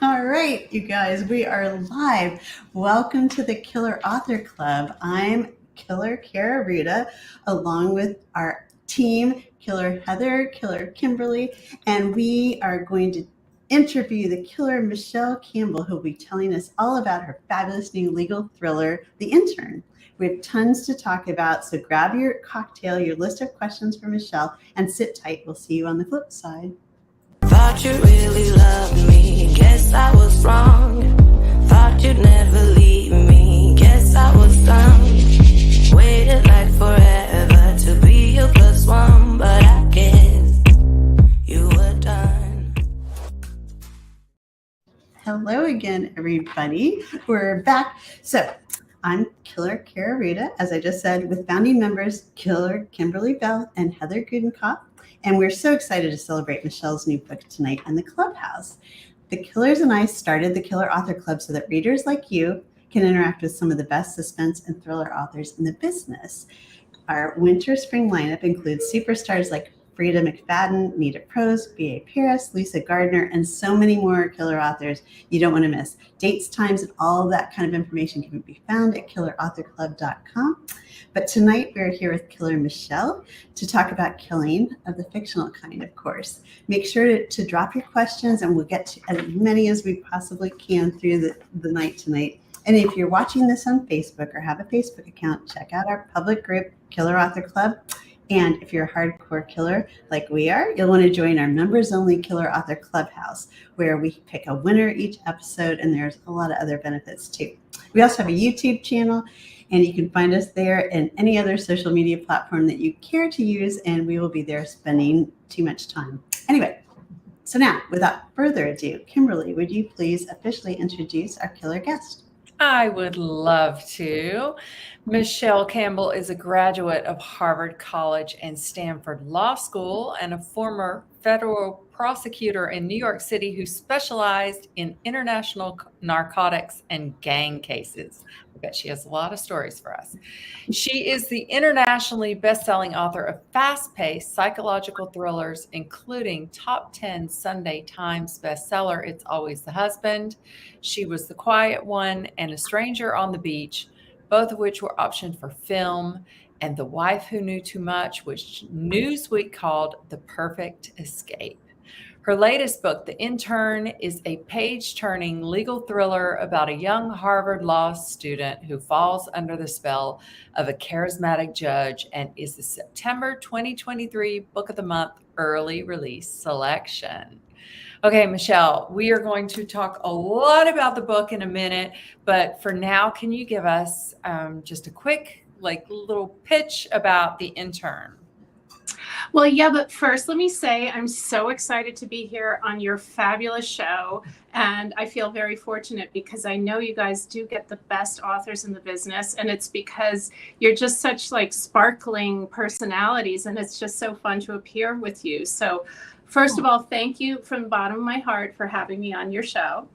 All right, you guys, we are live. Welcome to the Killer Author Club. I'm Killer Kara Ruda, along with our team, Killer Heather, Killer Kimberly, and we are going to interview the killer Michele Campbell, who will be telling us all about her fabulous new legal thriller, The Intern. We have tons to talk about, so grab your cocktail, your list of questions for Michele, and sit tight. We'll see you on the flip side. Thought you really loved me, guess I was wrong. Thought you'd never leave me, guess I was dumb. Waited like forever to be your plus one, but I guess you were done. Hello again, everybody. We're back. So I'm Killer Kara Ruda, as I just said, with founding members Killer Kimberly Bell and Heather Gudenkopf. And we're so excited to celebrate Michele's new book tonight in the Clubhouse. The Killers and I started the Killer Author Club so that readers like you can interact with some of the best suspense and thriller authors in the business. Our winter-spring lineup includes superstars like Frida McFadden, Nita Prose, B.A. Paris, Lisa Gardner, and so many more killer authors you don't want to miss. Dates, times, and all that kind of information can be found at killerauthorclub.com. But tonight we're here with Killer Michele to talk about killing of the fictional kind, of course. Make sure to drop your questions and we'll get to as many as we possibly can through the night tonight. And if you're watching this on Facebook or have a Facebook account, check out our public group, Killer Author Club. And if you're a hardcore killer like we are, you'll want to join our members-only Killer Author Clubhouse, where we pick a winner each episode, and there's a lot of other benefits too. We also have a YouTube channel, and you can find us there and any other social media platform that you care to use, and we will be there spending too much time. Anyway, so now, without further ado, Kimberly, would you please officially introduce our killer guest? I would love to. Michele Campbell is a graduate of Harvard College and Stanford Law School and a former federal prosecutor in New York City who specialized in international narcotics and gang cases. I bet she has a lot of stories for us. She is the internationally best-selling author of fast-paced psychological thrillers, including top 10 Sunday Times bestseller, It's Always the Husband, She Was the Quiet One, and A Stranger on the Beach, both of which were optioned for film, and The Wife Who Knew Too Much, which Newsweek called the perfect escape. Her latest book, The Intern, is a page-turning legal thriller about a young Harvard law student who falls under the spell of a charismatic judge and is the September 2023 Book of the Month early release selection. Okay, Michele, we are going to talk a lot about the book in a minute, but for now, can you give us just a quick, little pitch about The Intern? Well, yeah, but first, let me say I'm so excited to be here on your fabulous show. And I feel very fortunate because I know you guys do get the best authors in the business. And it's because you're just such sparkling personalities. And it's just so fun to appear with you. So first of all, thank you from the bottom of my heart for having me on your show.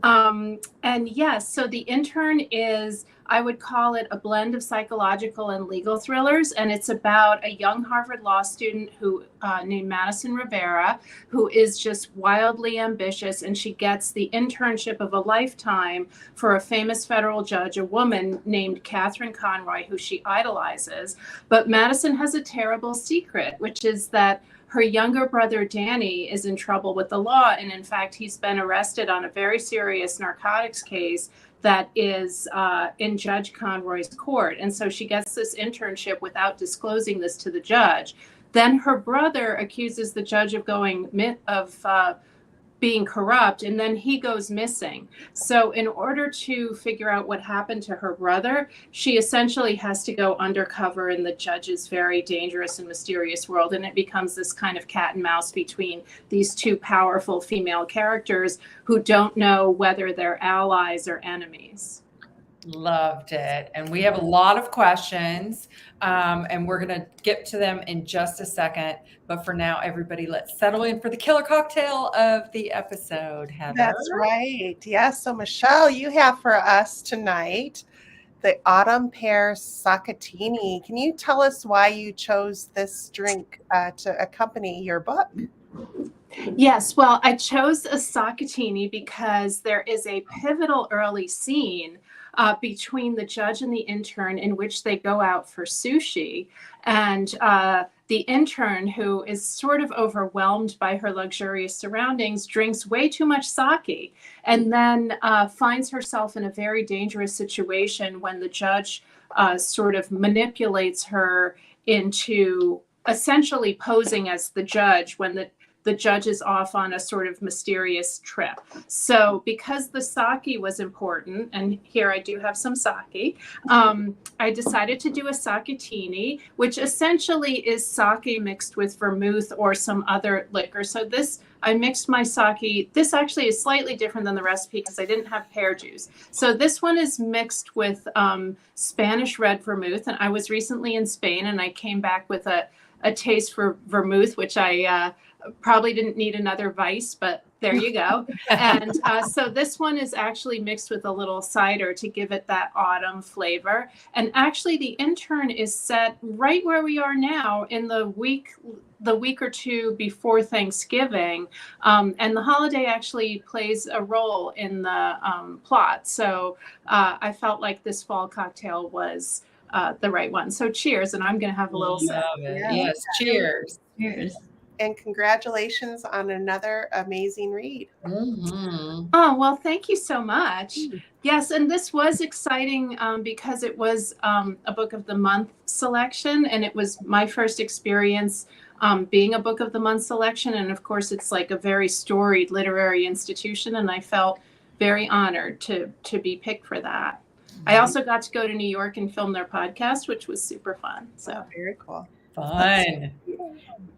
And yes, so The Intern is, I would call it a blend of psychological and legal thrillers. And it's about a young Harvard law student who named Madison Rivera, who is just wildly ambitious. And she gets the internship of a lifetime for a famous federal judge, a woman named Catherine Conroy, who she idolizes. But Madison has a terrible secret, which is that her younger brother, Danny, is in trouble with the law. And in fact, he's been arrested on a very serious narcotics case that is in Judge Conroy's court. And so she gets this internship without disclosing this to the judge. Then her brother accuses the judge of being corrupt, and then he goes missing. So in order to figure out what happened to her brother, she essentially has to go undercover in the judge's very dangerous and mysterious world. And it becomes this kind of cat and mouse between these two powerful female characters who don't know whether they're allies or enemies. Loved it. And we have a lot of questions, and we're going to get to them in just a second. But for now, everybody, let's settle in for the killer cocktail of the episode. Heather? That's right. Yes. So, Michele, you have for us tonight the Autumn Pear Sakatini. Can you tell us why you chose this drink to accompany your book? Yes, well, I chose a Sakatini because there is a pivotal early scene between the judge and the intern in which they go out for sushi. And the intern, who is sort of overwhelmed by her luxurious surroundings, drinks way too much sake and then finds herself in a very dangerous situation when the judge sort of manipulates her into essentially posing as the judge when the judge is off on a sort of mysterious trip. So because the sake was important, and here I do have some sake, I decided to do a sakatini, which essentially is sake mixed with vermouth or some other liquor. So this, I mixed my sake. This actually is slightly different than the recipe because I didn't have pear juice. So this one is mixed with Spanish red vermouth. And I was recently in Spain and I came back with a taste for vermouth, which I probably didn't need another vice, but there you go. And so this one is actually mixed with a little cider to give it that autumn flavor. And actually the intern is set right where we are now in the week or two before Thanksgiving. And the holiday actually plays a role in the plot. So I felt like this fall cocktail was the right one. So cheers, and I'm going to have a little sip. Yes, cheers. Cheers. And congratulations on another amazing read. Mm-hmm. Oh, well, thank you so much. Yes, and this was exciting because it was a Book of the Month selection, and it was my first experience being a Book of the Month selection. And of course, it's like a very storied literary institution, and I felt very honored to be picked for that. I also got to go to New York and film their podcast, which was super fun. So very cool. Fun.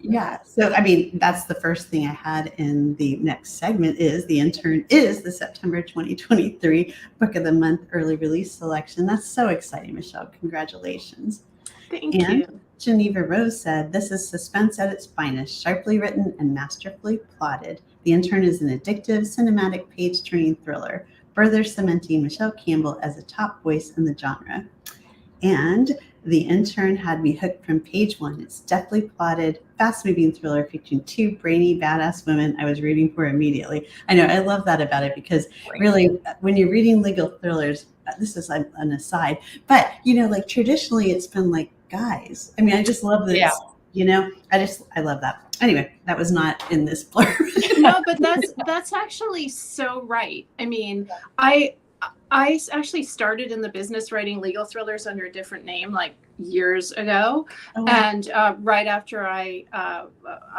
Yeah. So, I mean, that's the first thing I had in the next segment is the intern is the September 2023 Book of the Month early release selection. That's so exciting, Michele. Congratulations. Thank you. Geneva Rose said, this is suspense at its finest, sharply written and masterfully plotted. The Intern is an addictive, cinematic page-turning thriller, further cementing Michele Campbell as a top voice in the genre. And The Intern had me hooked from page one. It's deftly plotted, fast-moving thriller featuring two brainy, badass women I was rooting for immediately. I know, I love that about it because really, when you're reading legal thrillers, this is an aside, but, you know, like traditionally it's been like guys. I mean, I just love this, you know, I love that. Anyway, that was not in this blurb. No, but that's actually so right. I mean, I actually started in the business writing legal thrillers under a different name like years ago. Oh, wow. And right after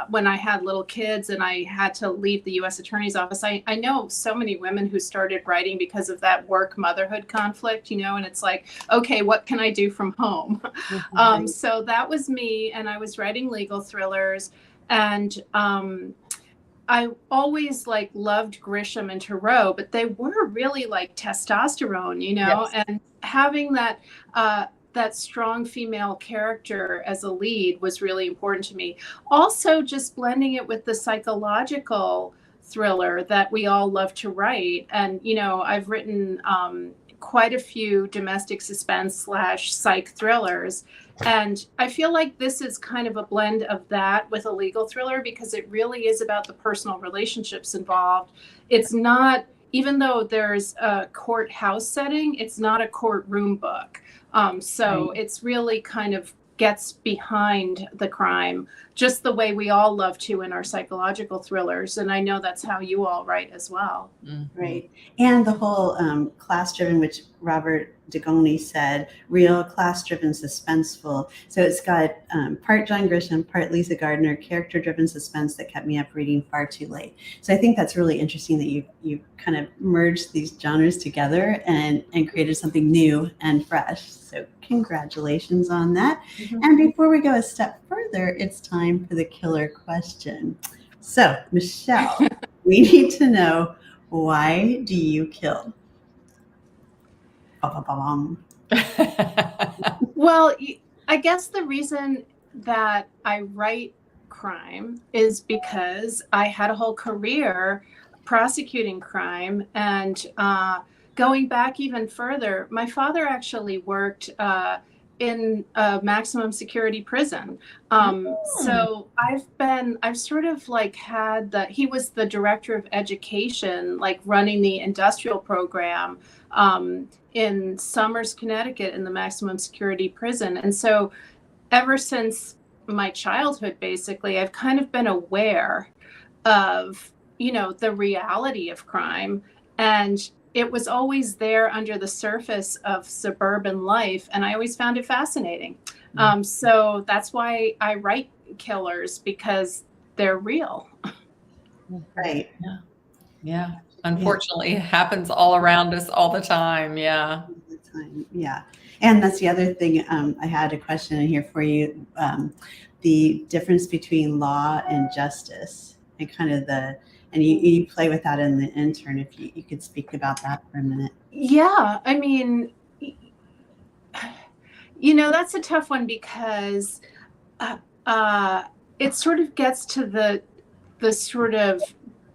when I had little kids and I had to leave the U.S. Attorney's Office, I know so many women who started writing because of that work-motherhood conflict, you know, and it's like, okay, what can I do from home? Mm-hmm. So that was me, and I was writing legal thrillers, and I always like loved Grisham and Thoreau, but they were really like testosterone, you know, yes. And having that strong female character as a lead was really important to me. Also, just blending it with the psychological thriller that we all love to write. And, you know, I've written quite a few domestic suspense / psych thrillers. And I feel like this is kind of a blend of that with a legal thriller because it really is about the personal relationships involved. It's not, even though there's a courthouse setting, it's not a courtroom book. So it's really kind of gets behind the crime, just the way we all love to in our psychological thrillers. And I know that's how you all write as well. Mm-hmm. Right. And the whole class-driven, which Robert Degoni said, real class-driven, suspenseful. So it's got part John Grisham, part Lisa Gardner, character-driven suspense that kept me up reading far too late. So I think that's really interesting that you kind of merged these genres together and created something new and fresh. So congratulations on that. Mm-hmm. And before we go a step further, it's time for the killer question. So, Michele, we need to know, why do you kill? Well, I guess the reason that I write crime is because I had a whole career prosecuting crime, and going back even further, my father actually worked in a maximum security prison. So I've sort of like had he was the director of education, like running the industrial program in Somers, Connecticut, in the maximum security prison. And so ever since my childhood, basically, I've kind of been aware of, the reality of crime. And it was always there under the surface of suburban life. And I always found it fascinating. So that's why I write killers, because they're real. Right. Yeah. Unfortunately, it happens all around us all the time. Yeah. All the time. Yeah. And that's the other thing. I had a question in here for you. The difference between law and justice, and kind of and you play with that in the intern. If you could speak about that for a minute. Yeah. I mean, that's a tough one, because it sort of gets to the sort of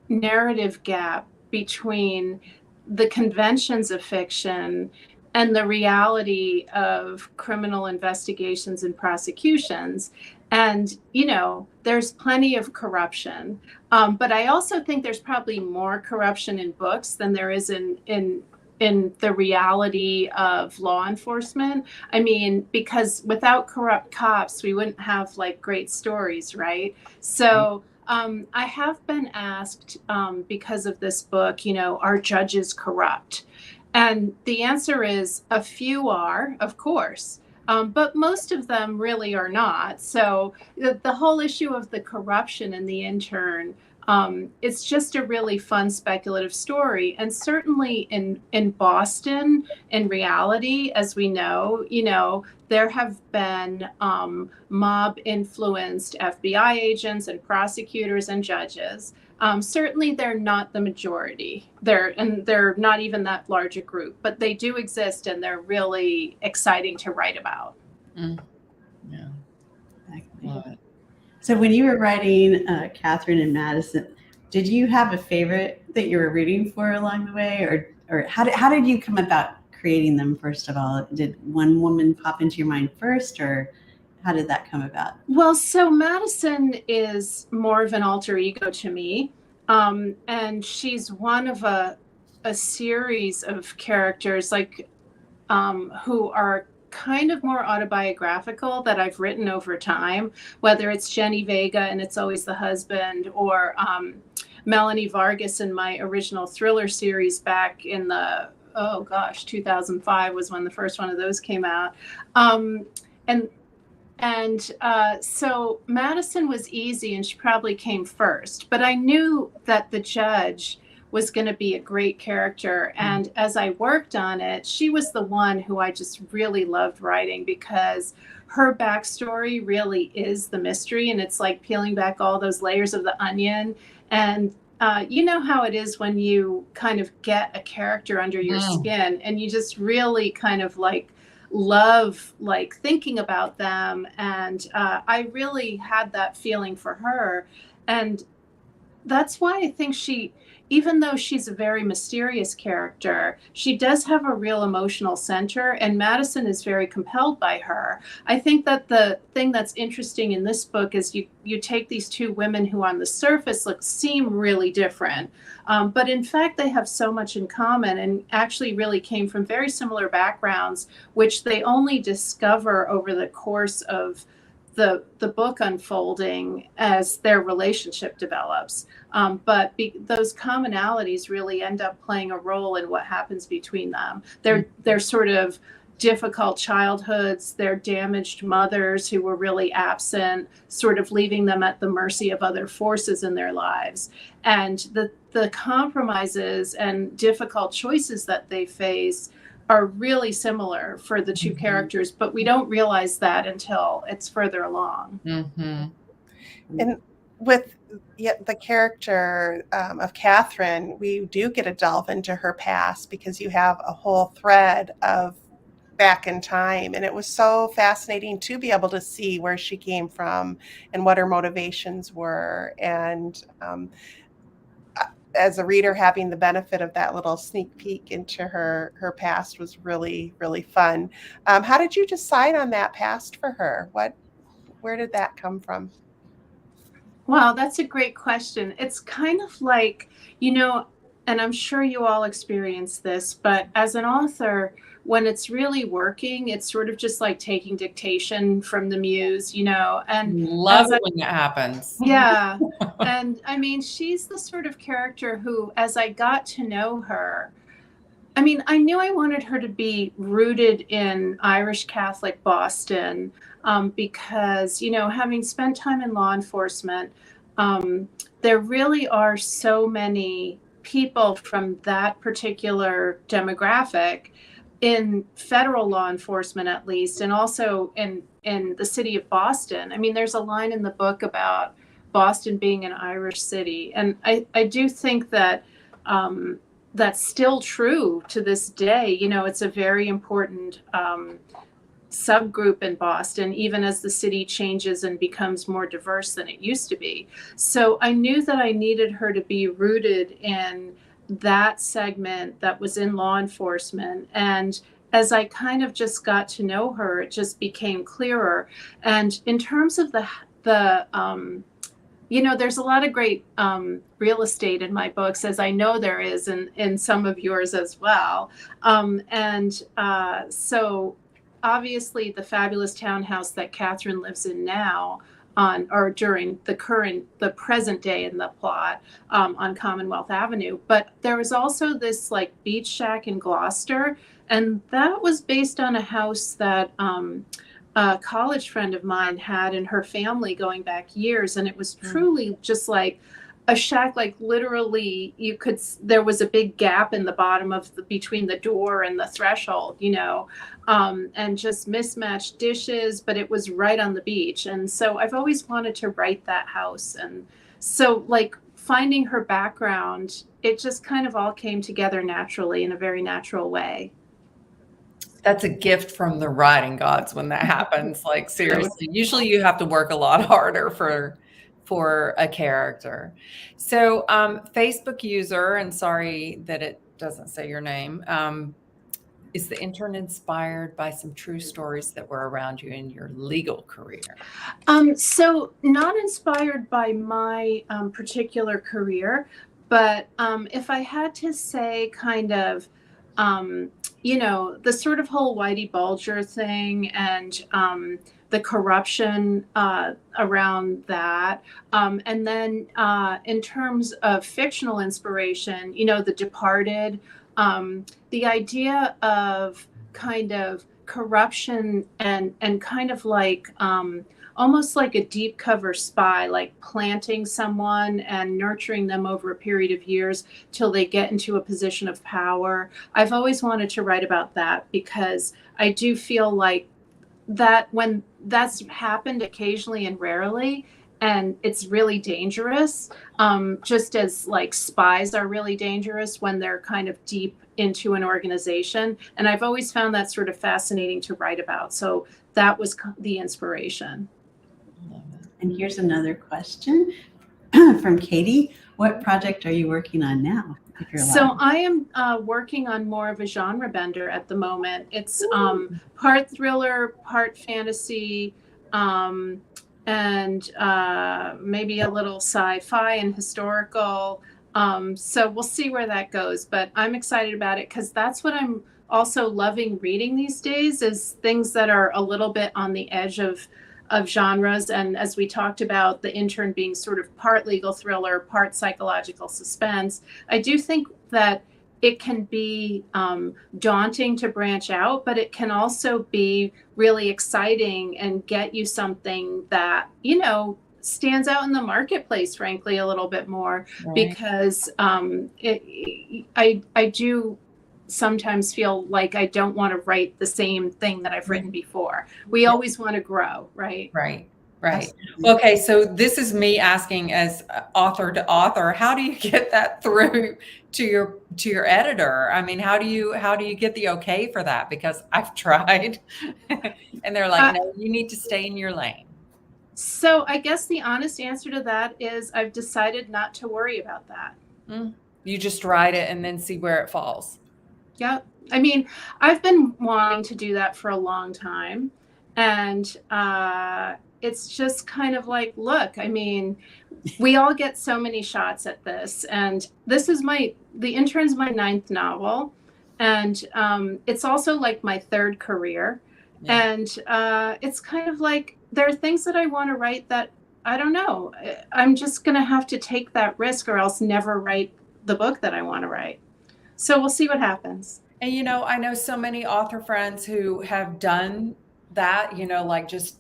narrative gap between the conventions of fiction and the reality of criminal investigations and prosecutions. And, there's plenty of corruption. But I also think there's probably more corruption in books than there is in the reality of law enforcement. I mean, because without corrupt cops, we wouldn't have like great stories, right? So I have been asked, because of this book, are judges corrupt? And the answer is a few are, of course. But most of them really are not. So the whole issue of the corruption in the intern, it's just a really fun speculative story. And certainly in Boston, in reality, as we know, there have been mob influenced FBI agents and prosecutors and judges. Certainly they're not the majority. They're not even that large a group, but they do exist, and they're really exciting to write about. Yeah. Exactly. Love it. So when you were writing Catherine and Madison, did you have a favorite that you were rooting for along the way, or how did you come about creating them? First of all, did one woman pop into your mind first, or how did that come about? Well, so Madison is more of an alter ego to me, and she's one of a series of characters who are kind of more autobiographical that I've written over time, whether it's Jenny Vega and It's Always the Husband, or Melanie Vargas in my original thriller series back in 2005 was when the first one of those came out. So Madison was easy, and she probably came first, but I knew that the judge was going to be a great character. And as I worked on it, she was the one who I just really loved writing, because her backstory really is the mystery. And it's like peeling back all those layers of the onion. And you know how it is when you kind of get a character under your skin, and you just really kind of love thinking about them. And I really had that feeling for her. And that's why I think even though she's a very mysterious character, she does have a real emotional center, and Madison is very compelled by her. I think that the thing that's interesting in this book is you take these two women who on the surface seem really different, but in fact they have so much in common, and actually really came from very similar backgrounds, which they only discover over the course of the book unfolding as their relationship develops. But those commonalities really end up playing a role in what happens between them. They're sort of difficult childhoods, their damaged mothers who were really absent, sort of leaving them at the mercy of other forces in their lives. And the compromises and difficult choices that they face are really similar for the two characters, but we don't realize that until it's further along. And with the character of Catherine, we do get a delve into her past, because you have a whole thread of back in time. And it was so fascinating to be able to see where she came from and what her motivations were. And as a reader, having the benefit of that little sneak peek into her past was really, really fun. How did you decide on that past for her? Where did that come from? Wow, that's a great question. It's kind of like, and I'm sure you all experience this, but as an author, when it's really working, it's sort of just like taking dictation from the muse, and Love it when that happens. yeah. And I mean, she's the sort of character who, as I got to know her, I mean, I knew I wanted her to be rooted in Irish Catholic Boston, because, having spent time in law enforcement, there really are so many people from that particular demographic in federal law enforcement, at least, and also in the city of Boston. I mean, there's a line in the book about Boston being an Irish city. And I do think that that's still true to this day. It's a very important subgroup in Boston, even as the city changes and becomes more diverse than it used to be. So I knew that I needed her to be rooted in that segment that was in law enforcement. And as I kind of just got to know her, it just became clearer. And in terms of the there's a lot of great real estate in my books, as I know there is in some of yours as well. So obviously the fabulous townhouse that Catherine lives in now during the present day in the plot, on Commonwealth Avenue. But there was also this like beach shack in Gloucester, and that was based on a house that a college friend of mine had in her family going back years. And it was truly just like a shack, like literally there was a big gap in the bottom between the door and the threshold, and just mismatched dishes, but it was right on the beach. And so I've always wanted to write that house. And so like finding her background, it just kind of all came together naturally in a very natural way. That's a gift from the writing gods when that happens. Like seriously, usually you have to work a lot harder for a character. So Facebook user, and sorry that it doesn't say your name, is the intern inspired by some true stories that were around you in your legal career? So not inspired by my particular career, but if I had to say kind of, the sort of whole Whitey Bulger thing and the corruption around that. And then in terms of fictional inspiration, The Departed, the idea of kind of corruption and kind of like almost like a deep cover spy, like planting someone and nurturing them over a period of years till they get into a position of power. I've always wanted to write about that because I do feel like that when that's happened occasionally and rarely, and it's really dangerous, just as like spies are really dangerous when they're kind of deep into an organization. And I've always found that sort of fascinating to write about. So that was the inspiration. And here's another question from Katie. What project are you working on now? If you're allowed? So I am working on more of a genre bender at the moment. It's part thriller, part fantasy, and maybe a little sci-fi and historical. So we'll see where that goes, but I'm excited about it because that's what I'm also loving reading these days, is things that are a little bit on the edge of genres. And as we talked about, The Intern being sort of part legal thriller, part psychological suspense, I do think that it can be daunting to branch out, but it can also be really exciting and get you something that, stands out in the marketplace, frankly, a little bit more, right? Because I do sometimes feel like I don't want to write the same thing that I've written before. We always want to grow, right? Right. Okay, so this is me asking as author to author, how do you get that through to your editor? I mean, how do you get the okay for that? Because I've tried and they're like, no, you need to stay in your lane. So I guess the honest answer to that is I've decided not to worry about that. You just write it and then see where it falls. Yep. I mean, I've been wanting to do that for a long time. And it's just kind of like, look, I mean, we all get so many shots at this. And this is The Intern's my 9th novel. And it's also like my 3rd career. Yeah. And it's kind of like, there are things that I want to write that, I don't know, I'm just going to have to take that risk or else never write the book that I want to write. So we'll see what happens. And, you know, I know so many author friends who have done that, you know, like just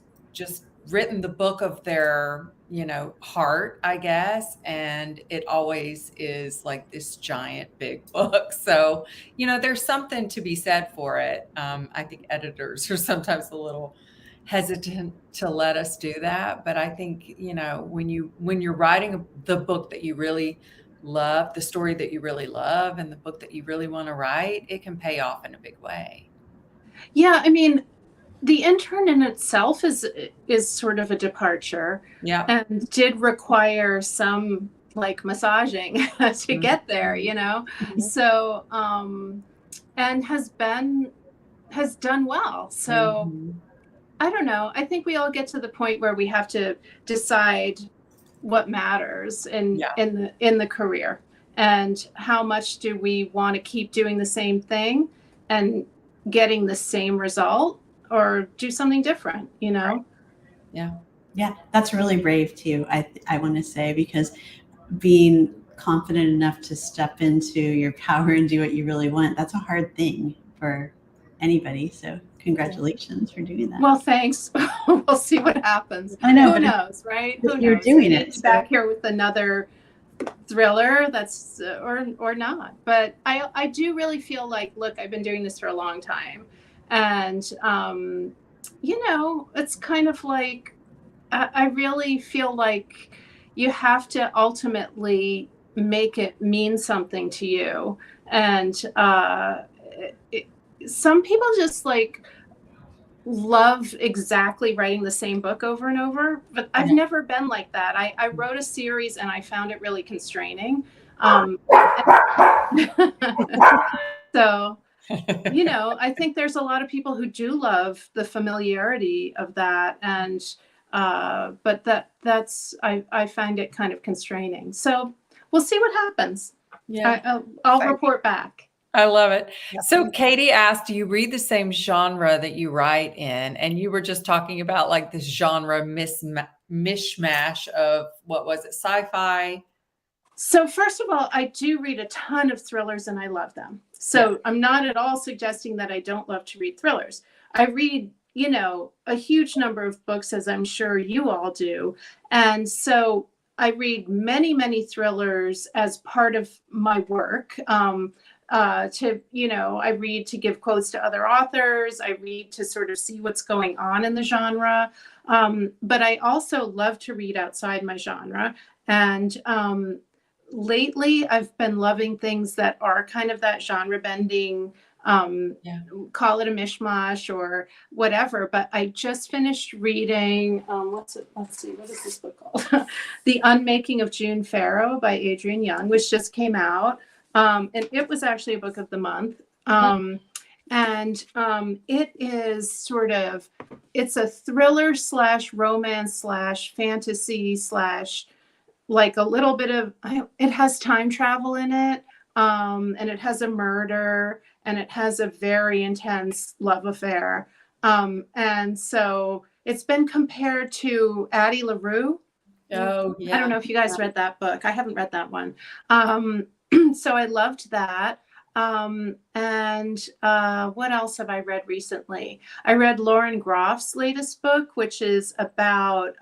written the book of their, you know, heart, I guess. And it always is like this giant big book. So, you know, there's something to be said for it. I think editors are sometimes a little hesitant to let us do that. But I think, you know, when you're writing the book that you really love, the story that you really love, and the book that you really want to write, it can pay off in a big way. Yeah, I mean, The Intern in itself is sort of a departure. Yeah. And did require some like massaging to get there, you know. Mhm. So and has done well. So Mhm. I don't know. I think we all get to the point where we have to decide what matters in the career, and how much do we want to keep doing the same thing and getting the same result, or do something different, you know? Yeah. Yeah, that's really brave too. I want to say, because being confident enough to step into your power and do what you really want, that's a hard thing for anybody. So congratulations for doing that. Well, thanks. We'll see what happens. I know, Who but knows, right? Who you're knows? doing Maybe it, I'll be so- back here with another thriller that's or not. But I do really feel like, look, I've been doing this for a long time, and you know, it's kind of like I really feel like you have to ultimately make it mean something to you. And some people just like love exactly writing the same book over and over, but I've never been like that. I wrote a series and I found it really constraining. So, you know, I think there's a lot of people who do love the familiarity of that. And but that's I find it kind of constraining. So we'll see what happens. Yeah. I'll report back. I love it. Yeah. So Katie asked, do you read the same genre that you write in? And you were just talking about like this genre mishmash of, what was it, sci-fi? So first of all, I do read a ton of thrillers and I love them. So I'm not at all suggesting that I don't love to read thrillers. I read, you know, a huge number of books, as I'm sure you all do. And so I read many, many thrillers as part of my work. I read to give quotes to other authors. I read to sort of see what's going on in the genre. But I also love to read outside my genre. And lately, I've been loving things that are kind of that genre bending, call it a mishmash or whatever. But I just finished reading, Let's see, what is this book called? The Unmaking of June Farrow by Adrienne Young, which just came out. And it was actually a book of the month. It is sort of, it's a thriller / romance / fantasy / like a little bit of, it has time travel in it. And it has a murder, and it has a very intense love affair. And so it's been compared to Addie LaRue. Oh, yeah. I don't know if you guys read that book. I haven't read that one. So I loved that. What else have I read recently? I read Lauren Groff's latest book, which is about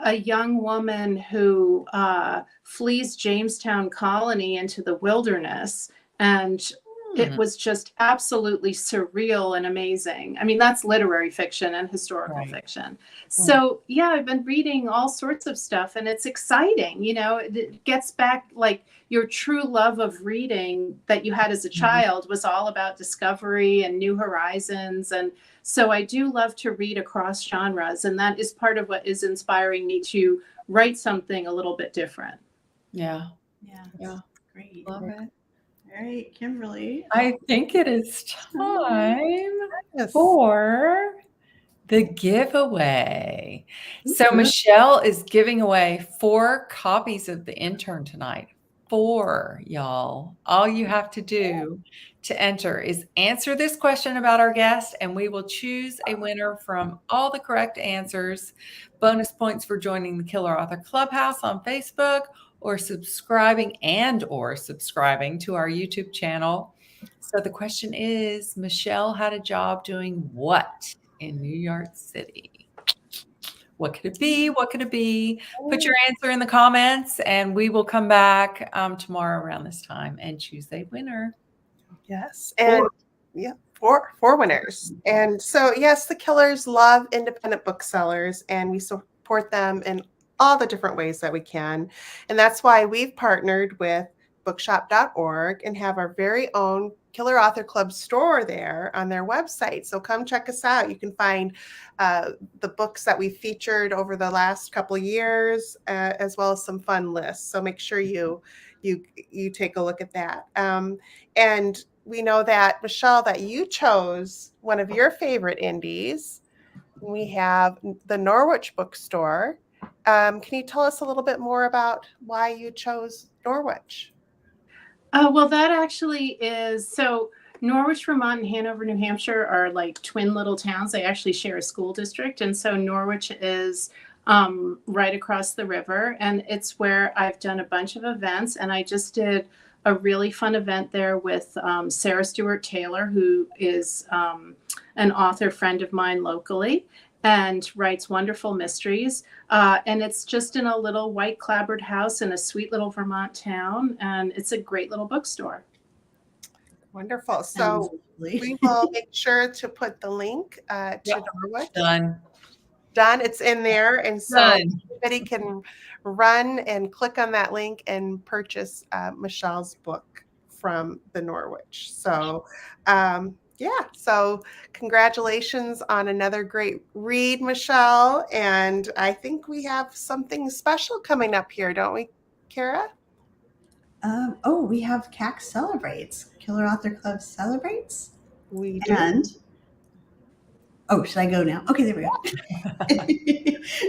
a young woman who flees Jamestown Colony into the wilderness. And it was just absolutely surreal and amazing. I mean, that's literary fiction and historical fiction. So yeah, I've been reading all sorts of stuff, and it's exciting. You know, it gets back, like, your true love of reading that you had as a child was all about discovery and new horizons. And so I do love to read across genres, and that is part of what is inspiring me to write something a little bit different. Yeah. Yeah. Great. Love it. All right, Kimberly. I think it is time Yes. for the giveaway. So Mhm. Michelle is giving away 4 copies of the intern tonight. 4, y'all. All you have to do to enter is answer this question about our guest, and we will choose a winner from all the correct answers. Bonus points for joining the Killer Author Clubhouse on Facebook or subscribing to our YouTube channel. So the question is, Michelle had a job doing what in New York City? What could it be? What could it be? Put your answer in the comments, and we will come back tomorrow around this time and choose a winner. Yes. And yeah, four winners. And so, yes, the Killers love independent booksellers, and we support them in all the different ways that we can. And that's why we've partnered with bookshop.org and have our very own Killer Author Club store there on their website. So come check us out. You can find the books that we've featured over the last couple of years, as well as some fun lists. So make sure you take a look at that. And we know that, Michelle, that you chose one of your favorite indies. We have the Norwich Bookstore. Can you tell us a little bit more about why you chose Norwich? Well, that actually is so. Norwich, Vermont, and Hanover, New Hampshire are like twin little towns. They actually share a school district. And so Norwich is right across the river. And it's where I've done a bunch of events. And I just did a really fun event there with Sarah Stewart Taylor, who is an author friend of mine locally and writes wonderful mysteries. And it's just in a little white clapboard house in a sweet little Vermont town. And it's a great little bookstore. Wonderful. So we will make sure to put the link to Norwich. Done. It's in there. And so everybody can run and click on that link and purchase Michelle's book from the Norwich. So, so congratulations on another great read, Michelle. And I think we have something special coming up here, don't we, Kara? We have CAC Celebrates. Killer Author Club celebrates. We do. And should I go now? Okay, there we go.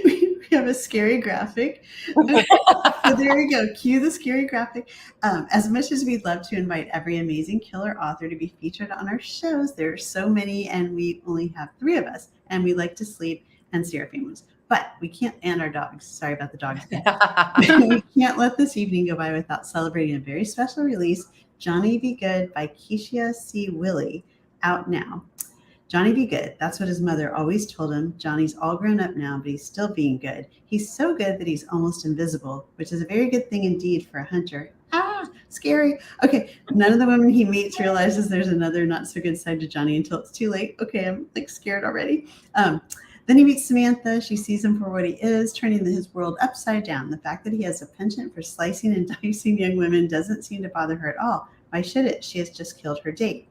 We have a scary graphic. Okay, so there we go. Cue the scary graphic. As much as we'd love to invite every amazing killer author to be featured on our shows, there are so many, and we only have 3 of us, and we like to sleep and see our families. But we can't, and our dogs. Sorry about the dogs. We can't let this evening go by without celebrating a very special release, Johnny Be Good by Keisha C. Willie, out now. Johnny be good. That's what his mother always told him. Johnny's all grown up now, but he's still being good. He's so good that he's almost invisible, which is a very good thing indeed for a hunter. Scary. Okay, none of the women he meets realizes there's another not so good side to Johnny until it's too late. Okay, I'm like scared already. Then he meets Samantha. She sees him for what he is, turning his world upside down. The fact that he has a penchant for slicing and dicing young women doesn't seem to bother her at all. Why should it? She has just killed her date.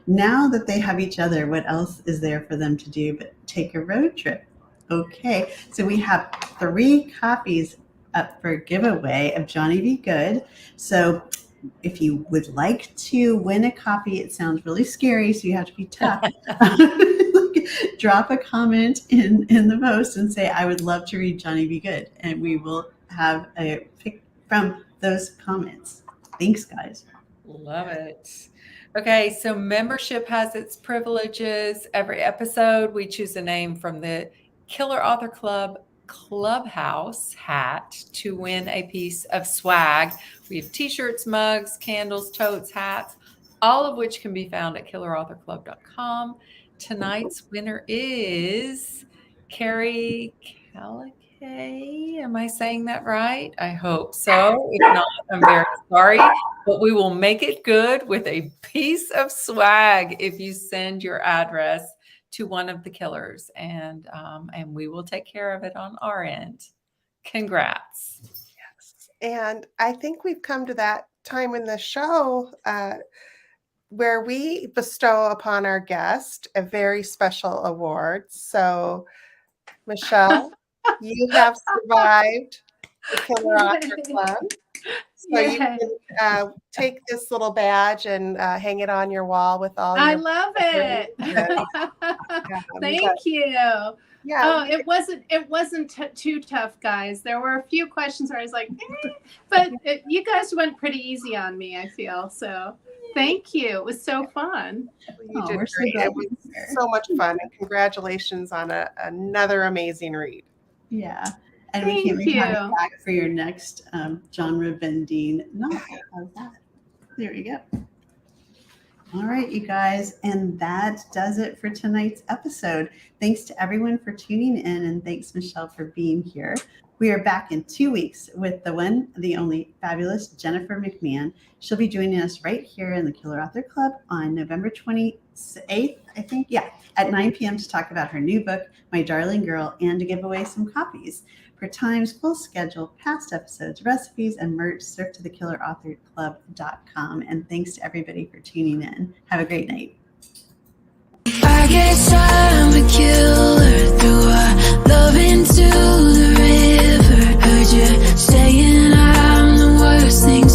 Now that they have each other, what else is there for them to do but take a road trip? Okay, so we have 3 copies up for giveaway of Johnny Be Good. So if you would like to win a copy, it sounds really scary, so you have to be tough. Drop a comment in the post and say, I would love to read Johnny Be Good, and we will have a pick from those comments. Thanks, guys. Love it. Okay, so membership has its privileges. Every episode, we choose a name from the Killer Author Club Clubhouse hat to win a piece of swag. We have t-shirts, mugs, candles, totes, hats, all of which can be found at killerauthorclub.com. Tonight's winner is Carrie Calic. Am I saying that right? I hope so. If not, I'm very sorry, but we will make it good with a piece of swag if you send your address to one of the killers, and we will take care of it on our end. Congrats. Yes. And I think we've come to that time in the show where we bestow upon our guest a very special award. So, Michelle, you have survived the Killer Author Club. So you Yeah. can take this little badge and hang it on your wall with all I your. love it. Thank you. Yeah. Oh, it wasn't too tough, guys. There were a few questions where I was like, but you guys went pretty easy on me, I feel. So thank you. It was so fun. You did we're so great. glad It was you're here. so much fun, and congratulations on another amazing read. Yeah. And we can't Thank wait to have you. you back for your next genre bending novel. How's that? There we go. All right, you guys. And that does it for tonight's episode. Thanks to everyone for tuning in, and thanks, Michele, for being here. We are back in 2 weeks with the one, the only fabulous Jennifer McMahon. She'll be joining us right here in the Killer Author Club on November 28th, I think. Yeah, at 9 p.m. to talk about her new book, My Darling Girl, and to give away some copies. For times, full schedule, past episodes, recipes, and merch, surf to thekillerauthorclub.com. And thanks to everybody for tuning in. Have a great night. I guess I'm a killer, threw our love into the river. Heard you saying I'm the worst thing